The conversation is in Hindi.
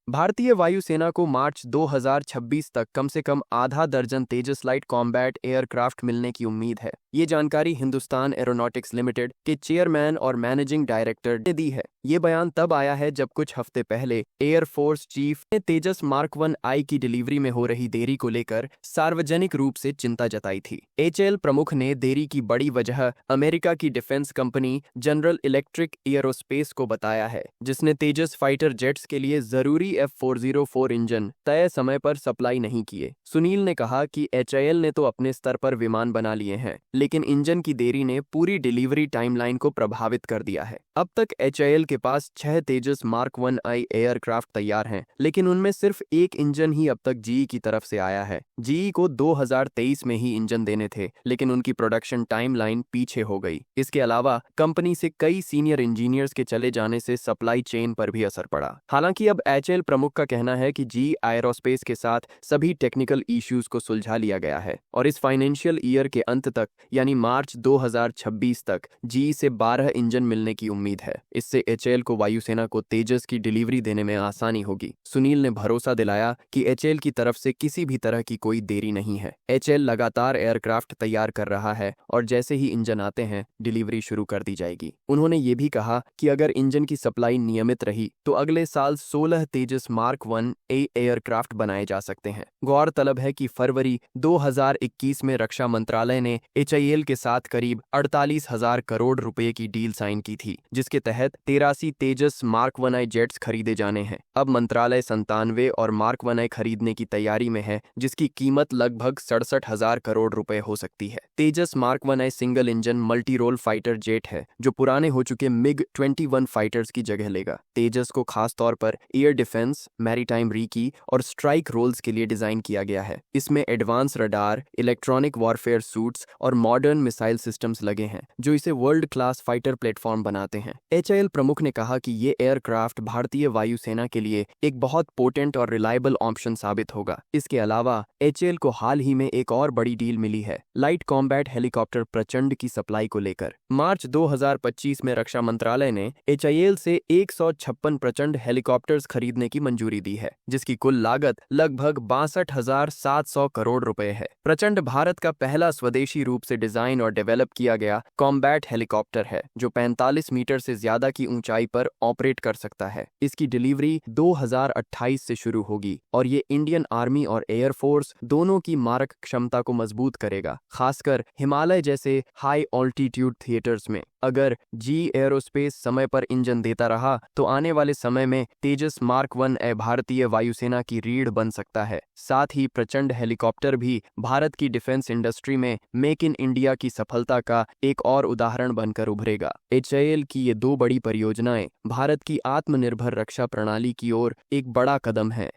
भारतीय वायुसेना को मार्च 2026 तक कम से कम आधा दर्जन तेजस लाइट कॉम्बैट एयरक्राफ्ट मिलने की उम्मीद है। ये जानकारी हिंदुस्तान एरोनॉटिक्स लिमिटेड के चेयरमैन और मैनेजिंग डायरेक्टर ने दी है। ये बयान तब आया है जब कुछ हफ्ते पहले एयरफोर्स चीफ ने तेजस मार्क 1 आई की डिलीवरी में हो रही देरी को लेकर सार्वजनिक रूप से चिंता जताई थी। एचएएल प्रमुख ने देरी की बड़ी वजह अमेरिका की defence company general electric aerospace को बताया है, जिसने तेजस फाइटर जेट्स के लिए जरूरी F404 इंजन तय समय पर सप्लाई नहीं किए। सुनील ने कहा कि एचएएल ने तो अपने स्तर पर विमान बना लिए हैं, लेकिन इंजन की देरी ने पूरी डिलीवरी टाइमलाइन को प्रभावित कर दिया है। अब तक एचएएल के पास 6 तेजस मार्क 1 आई एयरक्राफ्ट तैयार हैं, लेकिन उनमें सिर्फ एक इंजन ही अब तक जीई की तरफ से आया है। जीई को 2023 में ही इंजन देने थे, लेकिन उनकी प्रोडक्शन टाइमलाइन पीछे हो गई। इसके अलावा कंपनी से कई सीनियर इंजीनियर्स के चले जाने से सप्लाई चेन पर भी असर पड़ा। हालांकि अब एचएएल प्रमुख का कहना है कि जीई एयरोस्पेस के साथ सभी टेक्निकल इश्यूज को सुलझा लिया गया है और इस फाइनेंशियल ईयर के अंत तक यानी मार्च 2026 तक जीई से 12 इंजन मिलने की उम्मीद है। इससे एचएएल को वायुसेना को तेजस की डिलीवरी देने में आसानी होगी। सुनील ने भरोसा दिलाया कि एचएएल की तरफ से किसी भी तरह की कोई देरी नहीं है। एचएएल लगातार एयरक्राफ्ट तैयार कर रहा है और जैसे ही इंजन आते हैं डिलीवरी शुरू कर दी जाएगी। उन्होंने ये भी कहा कि अगर इंजन की सप्लाई नियमित रही तो अगले साल 16 तेजस मार्क 1 ए एयरक्राफ्ट बनाए जा सकते हैं। गौरतलब है कि फरवरी 2021 में रक्षा मंत्रालय ने एचएएल के साथ करीब 48,000 करोड़ रुपए की डील साइन की थी, जिसके तहत 83 तेजस मार्क 1 आई जेट्स खरीदे जाने हैं। अब मंत्रालय 97 और मार्क 1 आई खरीदने की तैयारी में है, जिसकी कीमत लगभग 67,000 करोड़ रुपए हो सकती है। Tejas mark 1 I single engine multi role fighter jet है, जो पुराने हो चुके मिग 21 फाइटर्स की जगह लेगा। तेजस को खास तौर पर एयर डिफेंस, मैरीटाइम रीकी और स्ट्राइक रोल्स के लिए डिजाइन किया गया है। इसमें advance radar, electronic warfare suits और मॉडर्न मिसाइल सिस्टम्स लगे हैं, जो इसे वर्ल्ड क्लास फाइटर प्लेटफॉर्म बनाते हैं। एचएएल प्रमुख ने कहा कि ये एयरक्राफ्ट भारतीय वायुसेना के लिए एक बहुत पोटेंट और रिलायबल ऑप्शन साबित होगा। इसके अलावा एचएएल को हाल ही में एक और बड़ी डील मिली है लाइट कॉम्बैट हेलीकॉप्टर प्रचंड की सप्लाई को लेकर। मार्च 2025 में रक्षा मंत्रालय ने एचएएल से 156 प्रचंड हेलीकॉप्टर्स खरीदने की मंजूरी दी है, जिसकी कुल लागत लगभग 62,700 करोड़ रुपए है। प्रचंड भारत का पहला स्वदेशी रूप से डिजाइन और डेवलप किया गया कॉम्बैट हेलीकॉप्टर है, जो 45 मीटर से ज्यादा की ऊंचाई पर ऑपरेट कर सकता है। इसकी डिलीवरी 2028 से शुरू होगी और ये इंडियन आर्मी और एयरफोर्स दोनों की मारक क्षमता को मजबूत करेगा, खासकर हिमालय जैसे हाई ऑल्टीट्यूड थिएटर्स में। अगर जीई एयरोस्पेस समय पर इंजन देता रहा तो आने वाले समय में तेजस मार्क 1 ए भारतीय वायुसेना की रीढ़ बन सकता है। साथ ही प्रचंड हेलीकॉप्टर भी भारत की डिफेंस इंडस्ट्री में मेक इन इंडिया की सफलता का एक और उदाहरण बनकर उभरेगा। एचएएल की ये दो बड़ी परियोजनाएं भारत की आत्मनिर्भर रक्षा प्रणाली की ओर एक बड़ा कदम है।